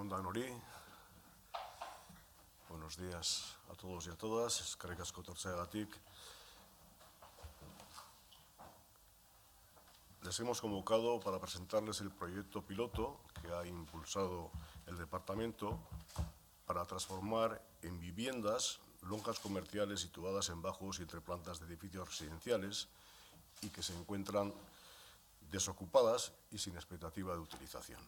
Egun on Nori. Buenos días a todos y a todas. Eskerrik asko etortzeagatik. Les hemos convocado para presentarles el proyecto piloto que ha impulsado el departamento para transformar en viviendas lonjas comerciales situadas en bajos y entre plantas de edificios residenciales y que se encuentran desocupadas y sin expectativa de utilización.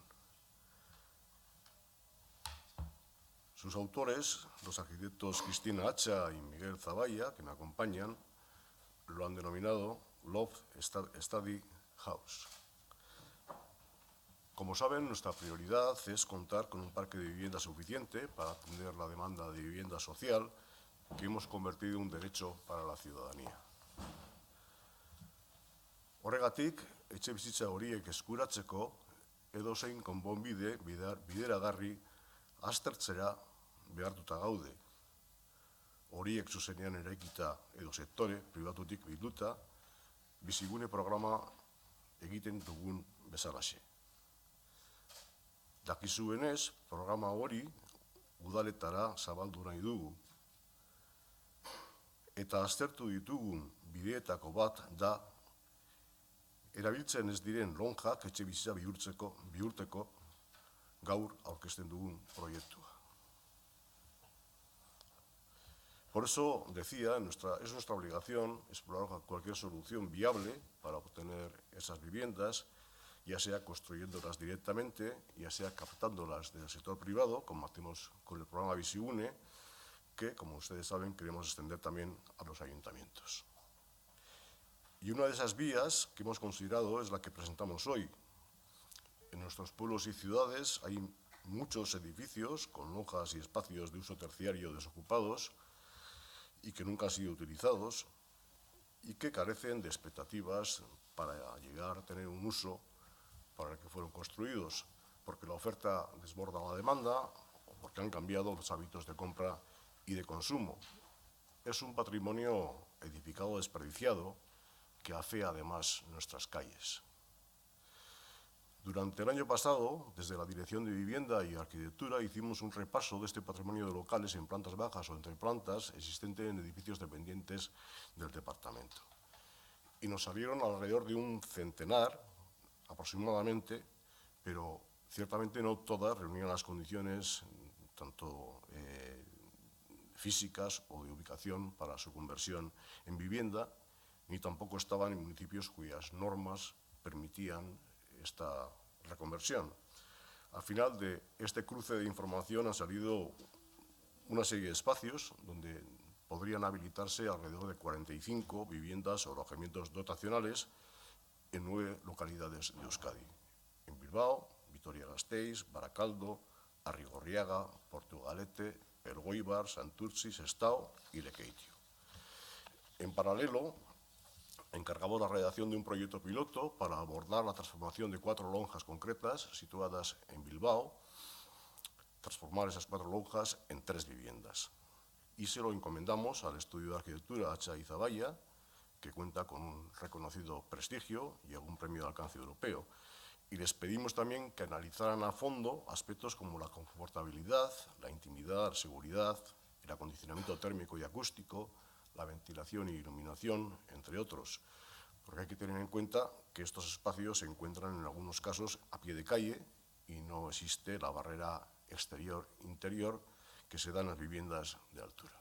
Sus autores, los arquitectos Cristina Hacha y Miguel Zavalla, que me acompañan, lo han denominado Love Study House. Como saben, nuestra prioridad es contar con un parque de vivienda suficiente para atender la demanda de vivienda social que hemos convertido en un derecho para la ciudadanía. Horregatik, etxebizitza horiek eskuratzeko edozein konponbide bideragarri aztertzera behartuta gaude. Horiek zuzenean eraikita edo sektore pribatutik bilduta, bizigune programa egiten dugun bezalaxe. Dakizuenez, programa hori udaletara zabaldu nahi dugu. Eta aztertu ditugun bideetako bat da erabiltzen ez diren lonjak etxebizitza bihurteko gaur aurkezten dugun proiektua. Por eso, decía, es nuestra obligación explorar cualquier solución viable para obtener esas viviendas, ya sea construyéndolas directamente, ya sea captándolas del sector privado, como hacemos con el programa Bizigune, que, como ustedes saben, queremos extender también a los ayuntamientos. Y una de esas vías que hemos considerado es la que presentamos hoy. En nuestros pueblos y ciudades hay muchos edificios con lonjas y espacios de uso terciario desocupados y que nunca han sido utilizados y que carecen de expectativas para llegar a tener un uso para el que fueron construidos, porque la oferta desborda la demanda o porque han cambiado los hábitos de compra y de consumo. Es un patrimonio edificado desperdiciado que afea además nuestras calles. Durante el año pasado, desde la Dirección de Vivienda y Arquitectura, hicimos un repaso de este patrimonio de locales en plantas bajas o entre plantas existente en edificios dependientes del departamento. Y nos salieron alrededor de un centenar, aproximadamente, pero ciertamente no todas reunían las condiciones tanto físicas o de ubicación para su conversión en vivienda, ni tampoco estaban en municipios cuyas normas permitían esta reconversión. Al final de este cruce de información han salido una serie de espacios donde podrían habilitarse alrededor de 45 viviendas o alojamientos dotacionales en 9 localidades de Euskadi. En Bilbao, Vitoria-Gasteiz, Barakaldo, Arrigorriaga, Portugalete, Elgoibar, Santurtzi, Sestao y Lekeitio. En paralelo, encargamos la redacción de un proyecto piloto para abordar la transformación de 4 lonjas concretas situadas en Bilbao, transformar esas 4 lonjas en 3 viviendas. Y se lo encomendamos al Estudio de Arquitectura Hacha y Zavalla, que cuenta con un reconocido prestigio y algún premio de alcance europeo. Y les pedimos también que analizaran a fondo aspectos como la confortabilidad, la intimidad, la seguridad, el acondicionamiento térmico y acústico, la ventilación y iluminación, entre otros, porque hay que tener en cuenta que estos espacios se encuentran en algunos casos a pie de calle y no existe la barrera exterior-interior que se da en las viviendas de altura.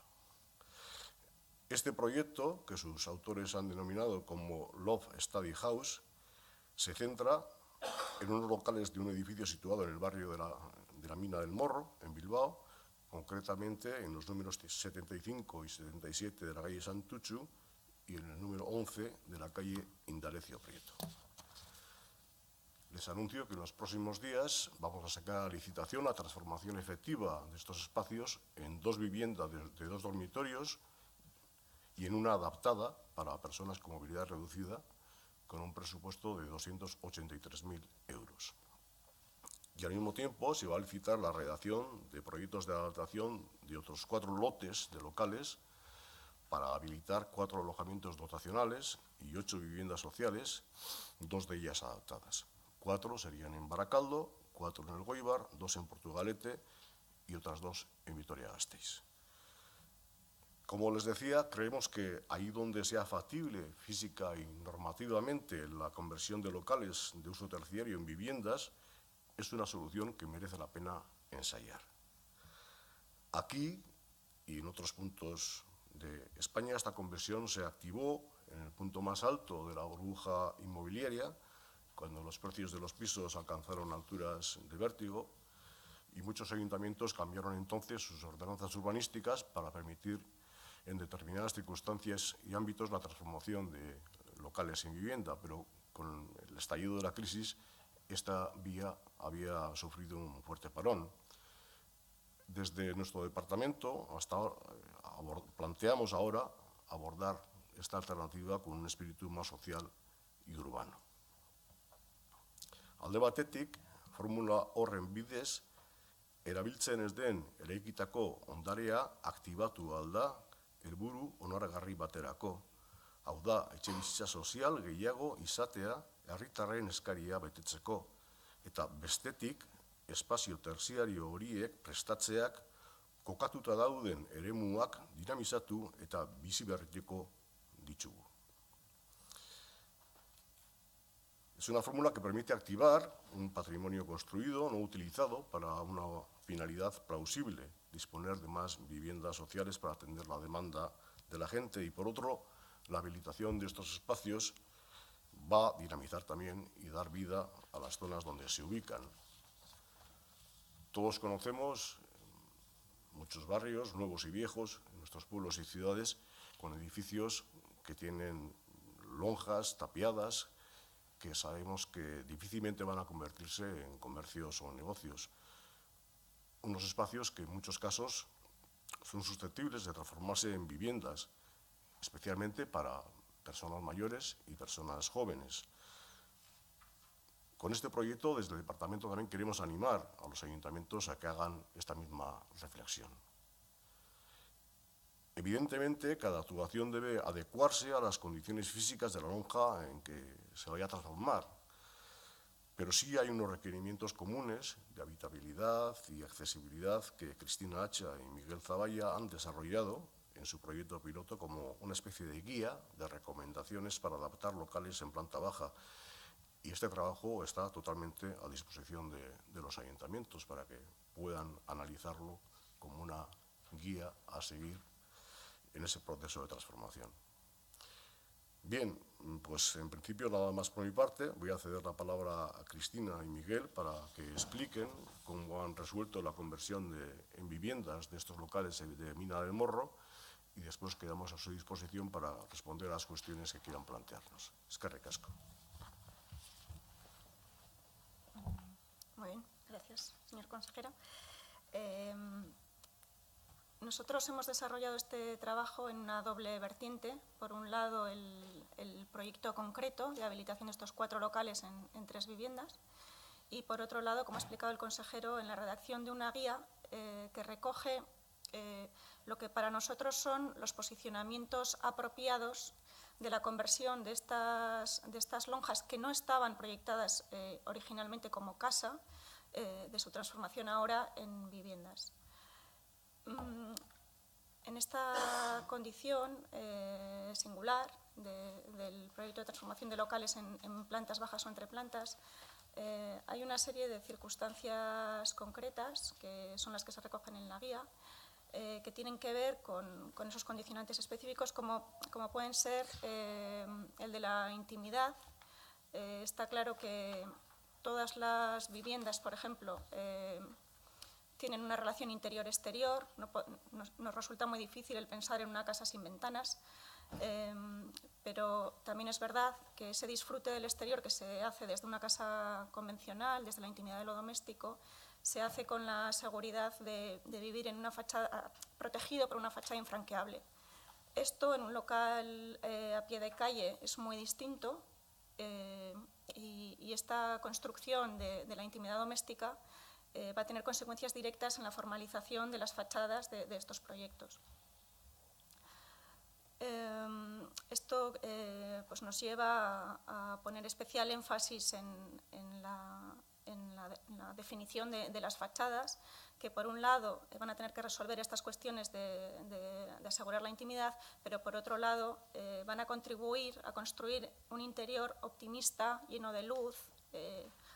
Este proyecto, que sus autores han denominado como Love Study House, se centra en unos locales de un edificio situado en el barrio de la Mina del Morro, en Bilbao, concretamente en los números 75 y 77 de la calle Santuchu y en el número 11 de la calle Indalecio Prieto. Les anuncio que en los próximos días vamos a sacar a licitación la transformación efectiva de estos espacios en 2 viviendas de 2 dormitorios y en una adaptada para personas con movilidad reducida con un presupuesto de 283.000 euros. Y al mismo tiempo se va a licitar la redacción de proyectos de adaptación de otros 4 lotes de locales para habilitar 4 alojamientos dotacionales y 8 viviendas sociales, 2 de ellas adaptadas. 4 serían en Barakaldo, 4 en el Goibar, 2 en Portugalete y otras 2 en Vitoria-Gasteiz. Como les decía, creemos que ahí donde sea factible física y normativamente la conversión de locales de uso terciario en viviendas es una solución que merece la pena ensayar. Aquí y en otros puntos de España esta conversión se activó en el punto más alto de la burbuja inmobiliaria, cuando los precios de los pisos alcanzaron alturas de vértigo, y muchos ayuntamientos cambiaron entonces sus ordenanzas urbanísticas para permitir en determinadas circunstancias y ámbitos la transformación de locales en vivienda, pero con el estallido de la crisis esta vía había sufrido un fuerte parón. Desde nuestro departamento hasta ahora, planteamos ahora abordar esta alternativa con un espíritu más social y urbano. Alde batetik, formula horren bidez, erabiltzen ez den eraikitako ondarea aktibatu ahal da helburu onargarri baterako. Hau da, etxebizitza sozial gehiago izatea herritarren eskaria betetzeko, eta bestetik espazio terziario horiek prestatzeak kokatuta dauden eremuak dinamizatu eta biziberrituko ditugu. Es una fórmula que permite activar un patrimonio construido, no utilizado, para una finalidad plausible, disponer de más viviendas sociales para atender la demanda de la gente y, por otro, la habilitación de estos espacios va a dinamizar también y dar vida a las zonas donde se ubican. Todos conocemos muchos barrios, nuevos y viejos, en nuestros pueblos y ciudades, con edificios que tienen lonjas tapiadas, que sabemos que difícilmente van a convertirse en comercios o negocios. Unos espacios que en muchos casos son susceptibles de transformarse en viviendas, especialmente para personas mayores y personas jóvenes. Con este proyecto, desde el departamento también queremos animar a los ayuntamientos a que hagan esta misma reflexión. Evidentemente, cada actuación debe adecuarse a las condiciones físicas de la lonja en que se vaya a transformar, pero sí hay unos requerimientos comunes de habitabilidad y accesibilidad que Cristina Hacha y Miguel Zavalla han desarrollado en su proyecto piloto como una especie de guía de recomendaciones para adaptar locales en planta baja. Y este trabajo está totalmente a disposición de los ayuntamientos para que puedan analizarlo como una guía a seguir en ese proceso de transformación. Bien, pues en principio nada más por mi parte. Voy a ceder la palabra a Cristina y Miguel para que expliquen cómo han resuelto la conversión en viviendas de estos locales de Mina del Morro y después quedamos a su disposición para responder a las cuestiones que quieran plantearnos. Eskerrik asko. Muy bien, gracias, señor consejero. Nosotros hemos desarrollado este trabajo en una doble vertiente. Por un lado, el proyecto concreto de habilitación de estos 4 locales en 3 viviendas. Y por otro lado, como ha explicado el consejero, en la redacción de una guía que recoge lo que para nosotros son los posicionamientos apropiados de la conversión de estas lonjas que no estaban proyectadas originalmente como casa, de su transformación ahora en viviendas. En esta condición singular del proyecto de transformación de locales en plantas bajas o entre plantas, hay una serie de circunstancias concretas, que son las que se recogen en la guía, que tienen que ver con esos condicionantes específicos, como pueden ser el de la intimidad. Está claro que todas las viviendas, por ejemplo, tienen una relación interior-exterior. Nos resulta muy difícil el pensar en una casa sin ventanas, pero también es verdad que ese disfrute del exterior que se hace desde una casa convencional, desde la intimidad de lo doméstico, se hace con la seguridad de vivir en una fachada, protegido por una fachada infranqueable. Esto en un local a pie de calle es muy distinto, y esta construcción de la intimidad doméstica va a tener consecuencias directas en la formalización de las fachadas de estos proyectos. Esto pues nos lleva a poner especial énfasis en la la definición de las fachadas, que por un lado van a tener que resolver estas cuestiones de asegurar la intimidad, pero por otro lado van a contribuir a construir un interior optimista, lleno de luz,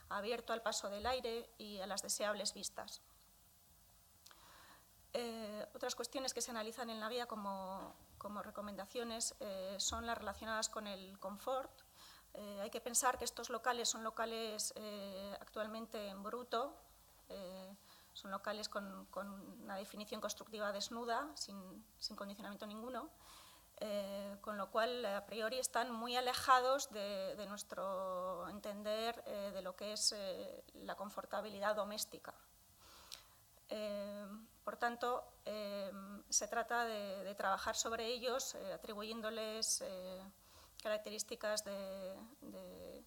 abierto al paso del aire y a las deseables vistas. Otras cuestiones que se analizan en la guía como recomendaciones son las relacionadas con el confort. Hay que pensar que estos locales son locales actualmente en bruto, son locales con una definición constructiva desnuda, sin condicionamiento ninguno, con lo cual a priori están muy alejados de nuestro entender de lo que es la confortabilidad doméstica. Por tanto, se trata de trabajar sobre ellos, atribuyéndoles características de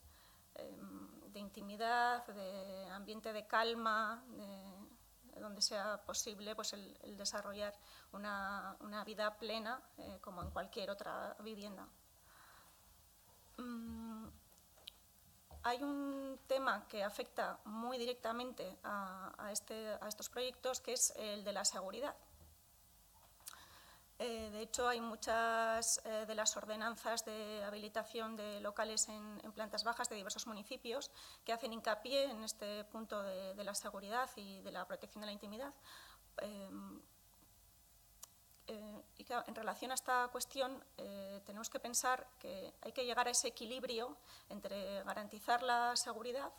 intimidad, de ambiente de calma, donde sea posible pues, el desarrollar una vida plena como en cualquier otra vivienda. Hay un tema que afecta muy directamente a estos proyectos, que es el de la seguridad. De hecho, hay muchas de las ordenanzas de habilitación de locales en plantas bajas de diversos municipios que hacen hincapié en este punto de la seguridad y de la protección de la intimidad. Y claro, en relación a esta cuestión, tenemos que pensar que hay que llegar a ese equilibrio entre garantizar la seguridad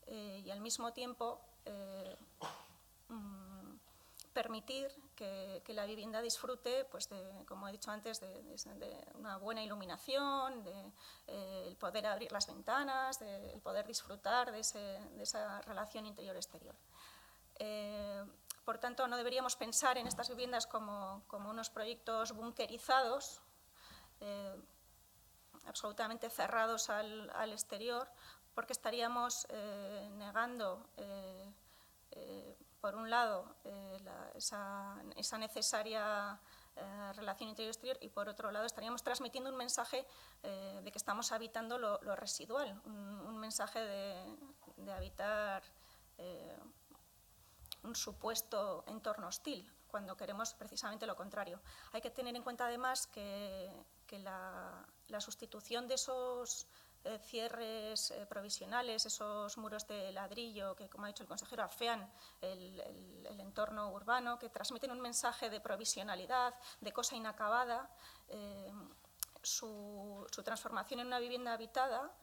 y al mismo tiempo permitir que la vivienda disfrute, pues como he dicho antes, de una buena iluminación, el poder abrir las ventanas, el poder disfrutar de esa relación interior-exterior. Por tanto, no deberíamos pensar en estas viviendas como unos proyectos bunkerizados, absolutamente cerrados al exterior, porque estaríamos negando, por un lado, esa necesaria relación interior-exterior y, por otro lado, estaríamos transmitiendo un mensaje de que estamos habitando lo residual, un mensaje de habitar un supuesto entorno hostil, cuando queremos precisamente lo contrario. Hay que tener en cuenta, además, que la sustitución de esos cierres provisionales, esos muros de ladrillo que, como ha dicho el consejero, afean el entorno urbano, que transmiten un mensaje de provisionalidad, de cosa inacabada. Su transformación en una vivienda habitada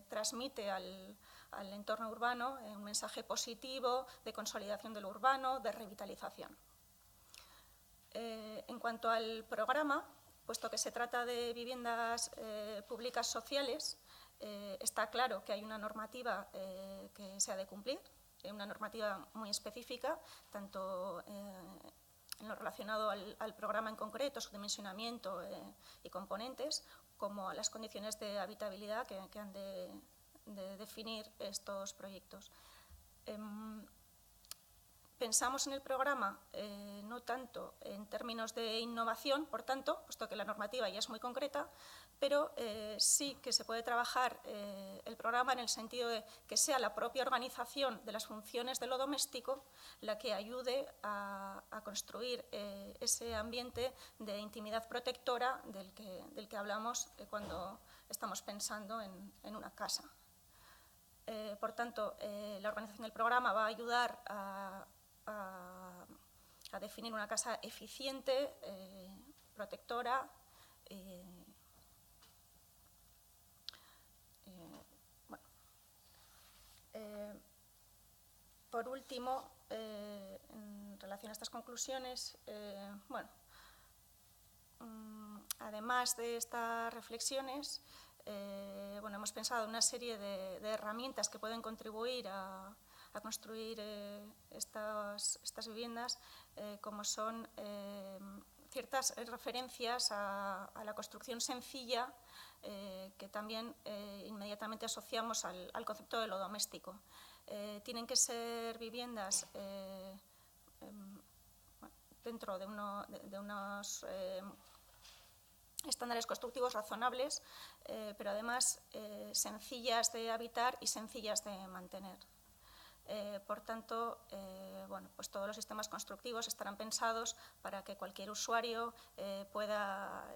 transmite al entorno urbano un mensaje positivo de consolidación de lo urbano, de revitalización. En cuanto al programa, puesto que se trata de viviendas públicas sociales, está claro que hay una normativa que se ha de cumplir, una normativa muy específica, tanto en lo relacionado al programa en concreto, su dimensionamiento y componentes, como a las condiciones de habitabilidad que han de definir estos proyectos. Pensamos en el programa no tanto en términos de innovación, por tanto, puesto que la normativa ya es muy concreta, pero sí que se puede trabajar el programa en el sentido de que sea la propia organización de las funciones de lo doméstico la que ayude a construir ese ambiente de intimidad protectora del que hablamos cuando estamos pensando en una casa. Por tanto, la organización del programa va a ayudar a definir una casa eficiente, protectora, por último, en relación a estas conclusiones, además de estas reflexiones, hemos pensado en una serie de herramientas que pueden contribuir a construir estas viviendas, como son ciertas referencias a la construcción sencilla, que también inmediatamente asociamos al concepto de lo doméstico. Tienen que ser viviendas dentro de unos estándares constructivos razonables, pero además sencillas de habitar y sencillas de mantener. Por tanto, bueno, pues todos los sistemas constructivos estarán pensados para que cualquier usuario pueda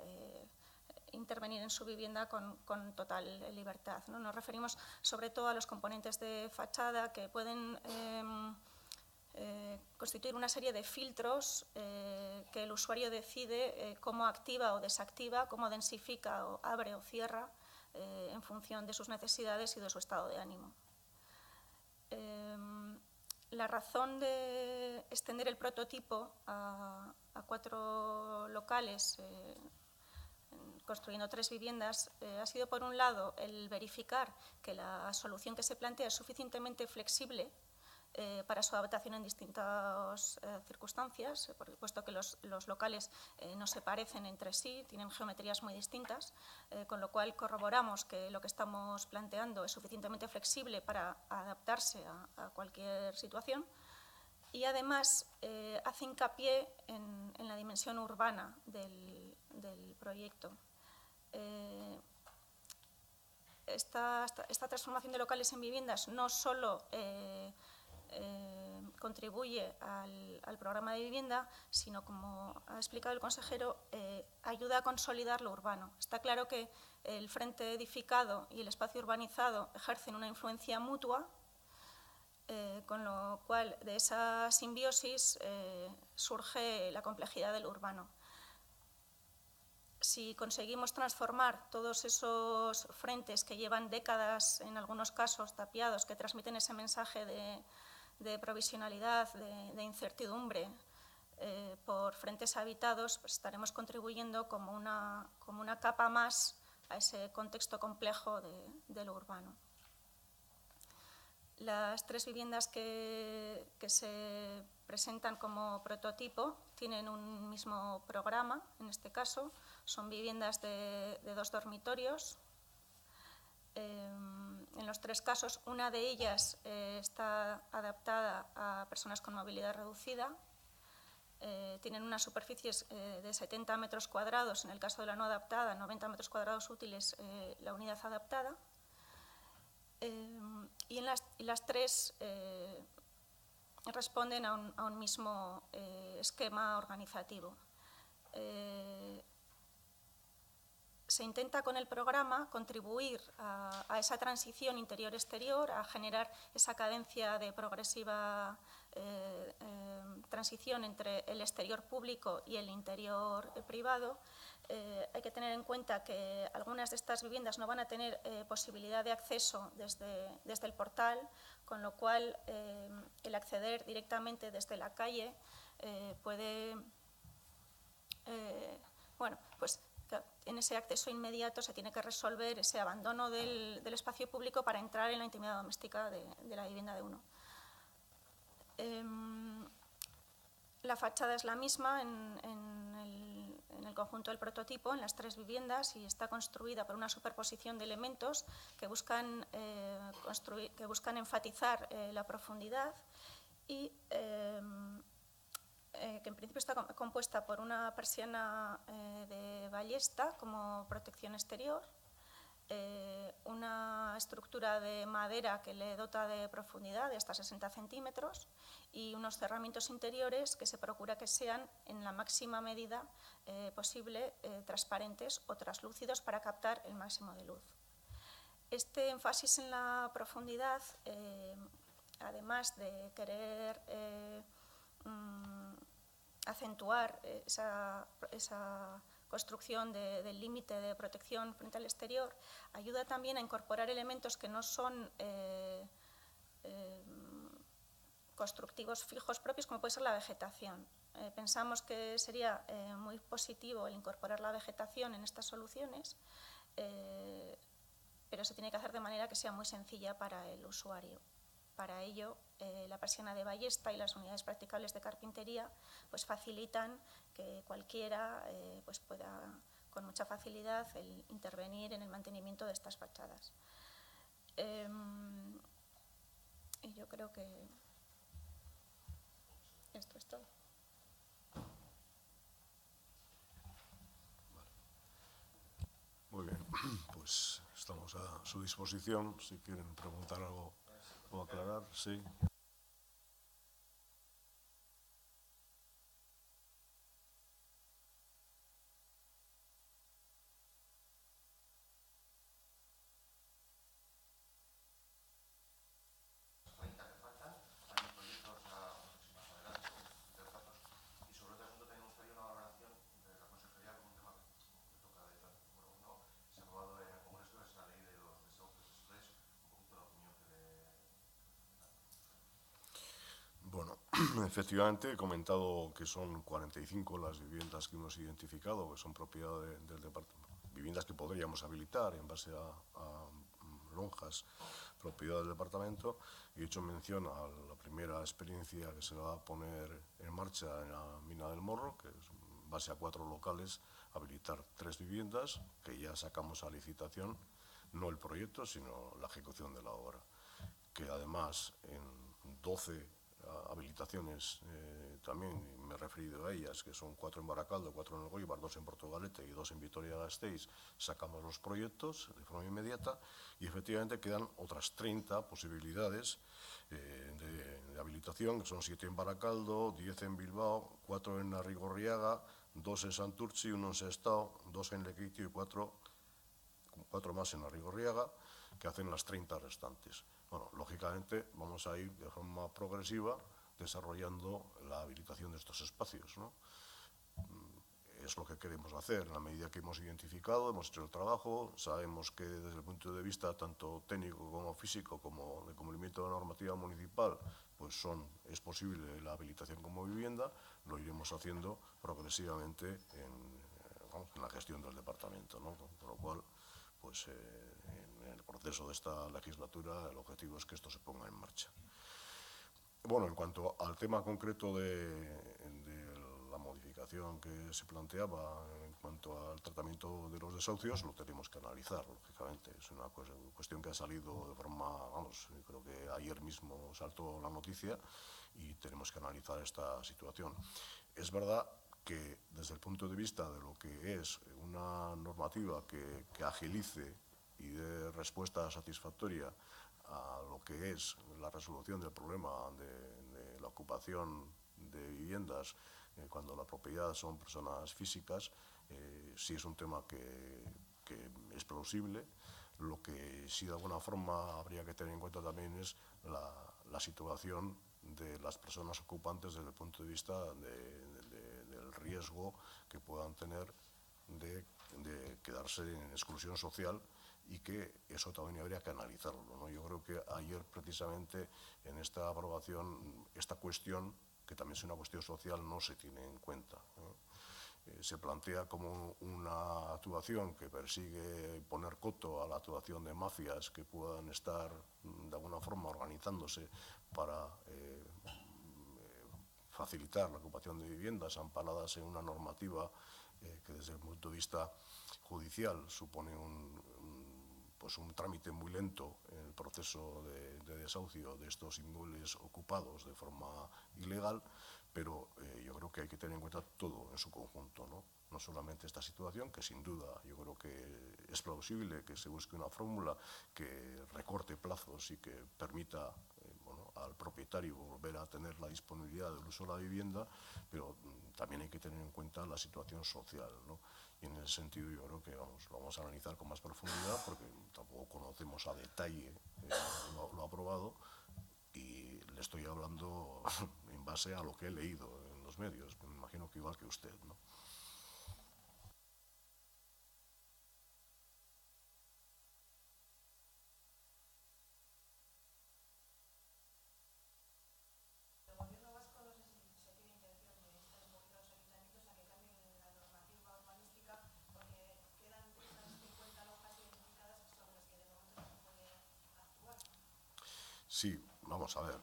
intervenir en su vivienda con total libertad, ¿no? Nos referimos sobre todo a los componentes de fachada que pueden constituir una serie de filtros que el usuario decide cómo activa o desactiva, cómo densifica o abre o cierra en función de sus necesidades y de su estado de ánimo. La razón de extender el prototipo a 4 locales, construyendo 3 viviendas, ha sido, por un lado, el verificar que la solución que se plantea es suficientemente flexible para su adaptación en distintas circunstancias, puesto que los locales no se parecen entre sí, tienen geometrías muy distintas, con lo cual corroboramos que lo que estamos planteando es suficientemente flexible para adaptarse a cualquier situación. Y además hace hincapié en la dimensión urbana del proyecto. Esta transformación de locales en viviendas no solo contribuye al programa de vivienda, sino, como ha explicado el consejero, ayuda a consolidar lo urbano. Está claro que el frente edificado y el espacio urbanizado ejercen una influencia mutua, con lo cual de esa simbiosis surge la complejidad del urbano. Si conseguimos transformar todos esos frentes que llevan décadas, en algunos casos tapiados, que transmiten ese mensaje de provisionalidad, de incertidumbre, por frentes habitados, pues estaremos contribuyendo como una capa más a ese contexto complejo de lo urbano. Las 3 viviendas que se presentan como prototipo tienen un mismo programa, en este caso. Son viviendas de 2 dormitorios. En los 3 casos, una de ellas está adaptada a personas con movilidad reducida. Tienen unas superficies de 70 metros cuadrados, en el caso de la no adaptada, 90 metros cuadrados útiles la unidad adaptada. Y las 3 responden a un mismo esquema organizativo. Se intenta con el programa contribuir a esa transición interior-exterior, a generar esa cadencia de progresiva transición entre el exterior público y el interior privado. Hay que tener en cuenta que algunas de estas viviendas no van a tener posibilidad de acceso desde el portal, con lo cual el acceder directamente desde la calle puede, bueno, pues en ese acceso inmediato se tiene que resolver ese abandono del espacio público para entrar en la intimidad doméstica de la vivienda de uno. La fachada es la misma en el conjunto del prototipo, en las 3 viviendas, y está construida por una superposición de elementos que buscan enfatizar la profundidad y que en principio está compuesta por una persiana de ballesta como protección exterior, una estructura de madera que le dota de profundidad de hasta 60 centímetros y unos cerramientos interiores que se procura que sean en la máxima medida posible transparentes o translúcidos para captar el máximo de luz. Este énfasis en la profundidad, además de querer acentuar esa construcción del límite de protección frente al exterior, ayuda también a incorporar elementos que no son constructivos fijos propios, como puede ser la vegetación. Pensamos que sería muy positivo el incorporar la vegetación en estas soluciones, pero se tiene que hacer de manera que sea muy sencilla para el usuario. Para ello, la persiana de ballesta y las unidades practicables de carpintería pues facilitan que cualquiera pues pueda con mucha facilidad intervenir en el mantenimiento de estas fachadas. Y yo creo que esto es todo. Muy bien, pues estamos a su disposición si quieren preguntar algo o aclarar. Sí. efectivamente, he comentado que son 45 las viviendas que hemos identificado, que son propiedad del departamento, viviendas que podríamos habilitar en base a lonjas, propiedad del departamento, y he hecho mención a la primera experiencia que se va a poner en marcha en la mina del Morro, que es en base a 4 locales, habilitar 3 viviendas, que ya sacamos a licitación, no el proyecto, sino la ejecución de la obra, que además en 12 habilitaciones también, y me he referido a ellas, que son 4 en Baracaldo, 4 en El Goibar, 2 en Portugalete y 2 en Vitoria-Gasteiz, sacamos los proyectos de forma inmediata y efectivamente quedan otras 30 posibilidades de habilitación, que son 7 en Baracaldo, 10 en Bilbao, 4 en Arrigorriaga, 2 en Santurtzi, 1 en Sestao, 2 en Lekeitio y 4 más en Arrigorriaga, que hacen las 30 restantes. Bueno, lógicamente vamos a ir de forma progresiva desarrollando la habilitación de estos espacios, ¿no? Es lo que queremos hacer. En la medida que hemos identificado, hemos hecho el trabajo, sabemos que desde el punto de vista tanto técnico como físico, como de cumplimiento de la normativa municipal, pues es posible la habilitación como vivienda, lo iremos haciendo progresivamente en la gestión del departamento, ¿no? Con lo cual, pues en el proceso de esta legislatura el objetivo es que esto se ponga en marcha. Bueno, en cuanto al tema concreto de la modificación que se planteaba en cuanto al tratamiento de los desahucios, lo tenemos que analizar, lógicamente. Es una cuestión que ha salido de forma, vamos, creo que ayer mismo saltó la noticia y tenemos que analizar esta situación. Es verdad que desde el punto de vista de lo que es una normativa que agilice y dé respuesta satisfactoria a lo que es la resolución del problema de la ocupación de viviendas cuando la propiedad son personas físicas, sí es un tema que es plausible. Lo que sí de alguna forma habría que tener en cuenta también es la situación de las personas ocupantes desde el punto de vista del riesgo que puedan tener de quedarse en exclusión social, y que eso también habría que analizarlo, ¿no? Yo creo que ayer precisamente en esta aprobación esta cuestión, que también es una cuestión social, no se tiene en cuenta, ¿no? Se plantea como una actuación que persigue poner coto a la actuación de mafias que puedan estar de alguna forma organizándose para facilitar la ocupación de viviendas amparadas en una normativa que desde el punto de vista judicial supone un trámite muy lento en el proceso de desahucio de estos inmuebles ocupados de forma ilegal, pero yo creo que hay que tener en cuenta todo en su conjunto, ¿no? No solamente esta situación, que sin duda yo creo que es plausible que se busque una fórmula que recorte plazos y que permita al propietario volver a tener la disponibilidad del uso de la vivienda, pero también hay que tener en cuenta la situación social, ¿no? Y en ese sentido yo creo que lo vamos a analizar con más profundidad, porque tampoco conocemos a detalle lo aprobado, y le estoy hablando en base a lo que he leído en los medios, me imagino que igual que usted, ¿no? Sí, vamos a ver.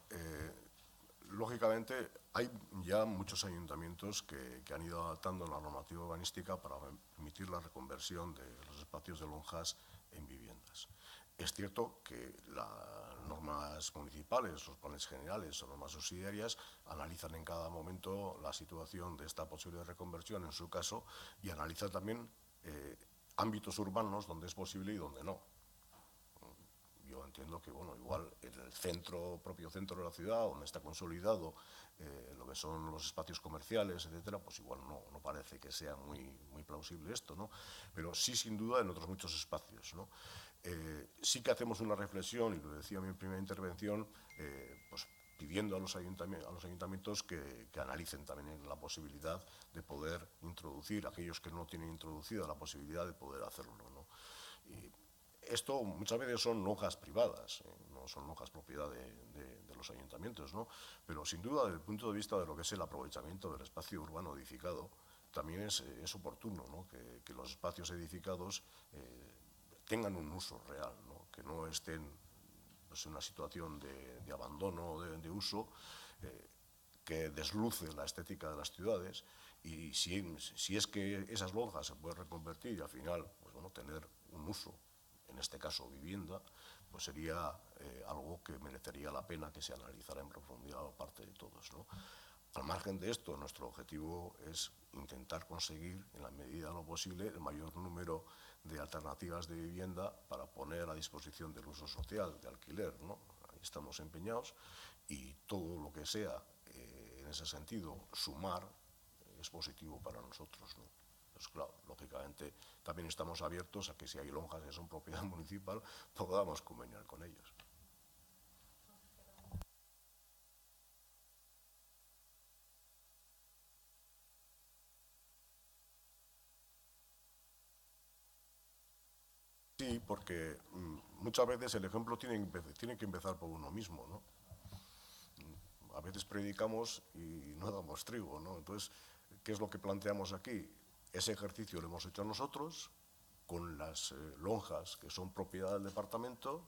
Lógicamente, hay ya muchos ayuntamientos que han ido adaptando la normativa urbanística para permitir la reconversión de los espacios de lonjas en viviendas. Es cierto que las normas municipales, los planes generales o normas subsidiarias analizan en cada momento la situación de esta posible reconversión en su caso, y analizan también ámbitos urbanos donde es posible y donde no. Yo entiendo que, bueno, igual en el propio centro de la ciudad, donde está consolidado lo que son los espacios comerciales, etcétera, pues igual no parece que sea muy plausible esto, ¿no? Pero sí, sin duda, en otros muchos espacios, ¿no? Sí que hacemos una reflexión, y lo decía en mi primera intervención, pues pidiendo a los ayuntamientos que analicen también la posibilidad de poder introducir, aquellos que no tienen introducida la posibilidad de poder hacerlo, ¿no? Esto muchas veces son lonjas privadas, no son lonjas propiedad de los ayuntamientos, ¿no? Pero sin duda, desde el punto de vista de lo que es el aprovechamiento del espacio urbano edificado, también es oportuno, ¿no? que los espacios edificados tengan un uso real, ¿no? Que no estén pues, en una situación de abandono de uso que desluce la estética de las ciudades, y si es que esas lonjas se pueden reconvertir y al final pues, bueno, tener un uso, en este caso vivienda, pues sería algo que merecería la pena que se analizara en profundidad por parte de todos, ¿no? Al margen de esto, nuestro objetivo es intentar conseguir, en la medida de lo posible, el mayor número de alternativas de vivienda para poner a disposición del uso social, de alquiler, ¿no? Ahí estamos empeñados, y todo lo que sea, en ese sentido, sumar, es positivo para nosotros, ¿no? Pues claro, lógicamente también estamos abiertos a que si hay lonjas que son propiedad municipal, podamos conveniar con ellos. Sí, porque muchas veces el ejemplo tiene que empezar por uno mismo, ¿no? A veces predicamos y no damos trigo, ¿no? Entonces, ¿qué es lo que planteamos aquí? Ese ejercicio lo hemos hecho nosotros con las lonjas que son propiedad del departamento,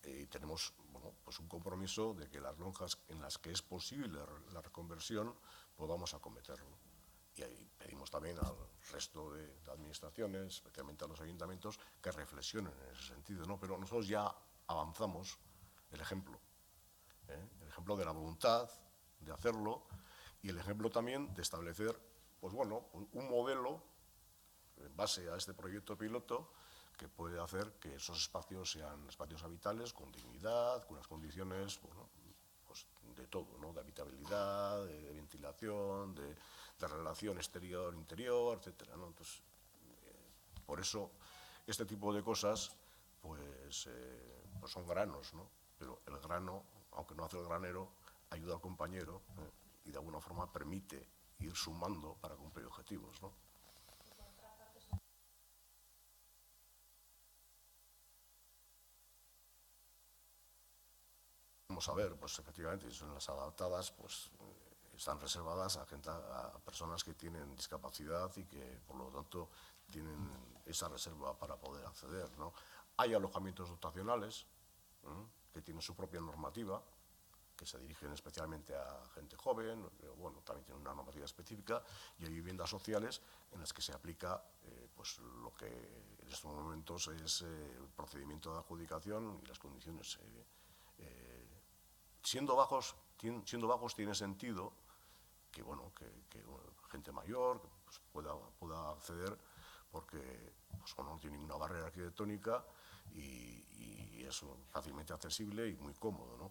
y tenemos bueno, pues un compromiso de que las lonjas en las que es posible la reconversión podamos acometerlo. Y ahí pedimos también al resto de administraciones, especialmente a los ayuntamientos, que reflexionen en ese sentido, ¿no? Pero nosotros ya avanzamos el ejemplo de la voluntad de hacerlo, y el ejemplo también de establecer pues bueno, un modelo en base a este proyecto piloto que puede hacer que esos espacios sean espacios habitables con dignidad, con unas condiciones bueno, pues de todo, ¿no? De habitabilidad, de ventilación, de relación exterior-interior, etcétera, ¿no? Entonces, por eso este tipo de cosas pues son granos, ¿no? Pero el grano, aunque no hace el granero, ayuda al compañero y de alguna forma permite ir sumando para cumplir objetivos, ¿no? Vamos a ver, pues efectivamente, son las adaptadas, pues están reservadas a personas que tienen discapacidad y que, por lo tanto, tienen esa reserva para poder acceder, ¿no? Hay alojamientos dotacionales que tienen su propia normativa, que se dirigen especialmente a gente joven, pero bueno, también tienen una normativa específica, y hay viviendas sociales en las que se aplica pues lo que en estos momentos es el procedimiento de adjudicación y las condiciones. Siendo bajos tiene sentido que, bueno, que gente mayor pues, pueda acceder porque pues, bueno, no tiene ninguna barrera arquitectónica y es fácilmente accesible y muy cómodo, ¿no?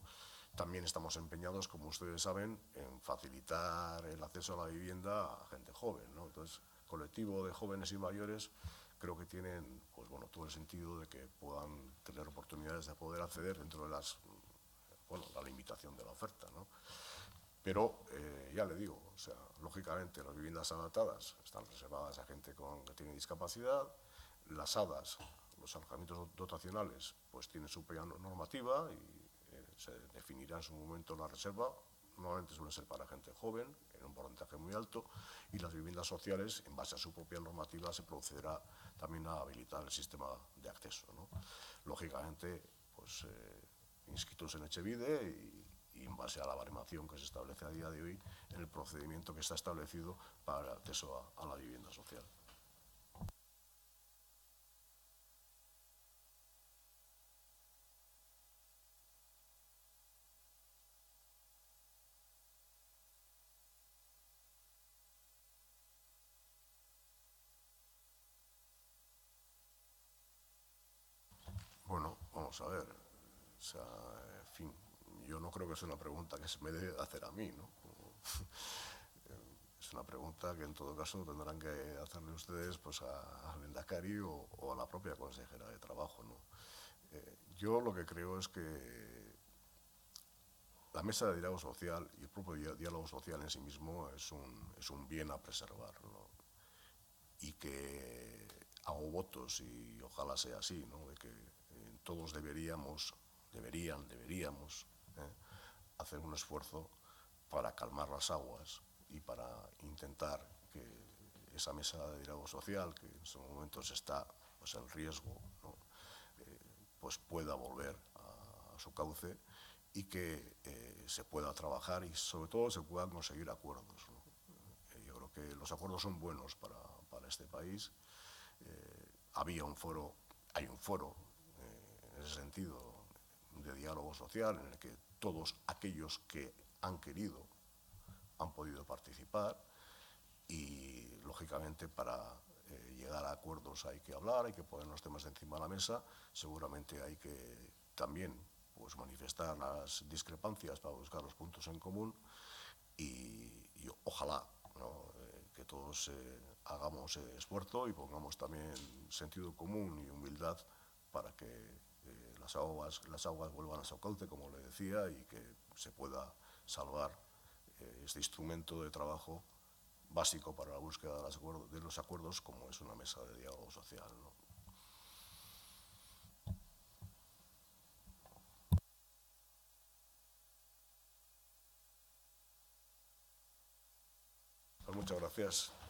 También estamos empeñados, como ustedes saben, en facilitar el acceso a la vivienda a gente joven, ¿no? Entonces, colectivo de jóvenes y mayores creo que tienen pues, bueno, todo el sentido de que puedan tener oportunidades de poder acceder dentro de la limitación de la oferta, ¿no? Pero ya le digo, o sea, lógicamente las viviendas adaptadas están reservadas a gente que tiene discapacidad, las ADAs, los alojamientos dotacionales, pues tienen su propia normativa y se definirá en su momento la reserva. Normalmente suele ser para gente joven, en un porcentaje muy alto, y las viviendas sociales, en base a su propia normativa, se procederá también a habilitar el sistema de acceso, ¿no? Lógicamente, pues inscritos en Etxebide y en base a la baremación que se establece a día de hoy en el procedimiento que está establecido para el acceso a la vivienda social. Bueno, vamos a ver. O sea, en fin, yo no creo que sea una pregunta que se me debe hacer a mí, ¿no? Es una pregunta que en todo caso tendrán que hacerle ustedes pues, al Endacari o a la propia consejera de Trabajo, ¿no? Yo lo que creo es que la mesa de diálogo social y el propio diálogo social en sí mismo es un bien a preservar, ¿no? Y que hago votos y ojalá sea así, ¿no? De que todos deberíamos hacer un esfuerzo para calmar las aguas y para intentar que esa mesa de diálogo social, que en estos momentos está pues, en riesgo, ¿no? Pues pueda volver a su cauce y que se pueda trabajar y sobre todo se puedan conseguir acuerdos, ¿no? Yo creo que los acuerdos son buenos para este país. Hay un foro en ese sentido de diálogo social en el que todos aquellos que han querido han podido participar y, lógicamente, para llegar a acuerdos hay que hablar, hay que poner los temas encima de la mesa, seguramente hay que también pues, manifestar las discrepancias para buscar los puntos en común y ojalá, ¿no? Que todos hagamos esfuerzo y pongamos también sentido común y humildad para que las aguas vuelvan a su cauce, como le decía, y que se pueda salvar este instrumento de trabajo básico para la búsqueda de los acuerdos, como es una mesa de diálogo social, ¿no? Pues muchas gracias.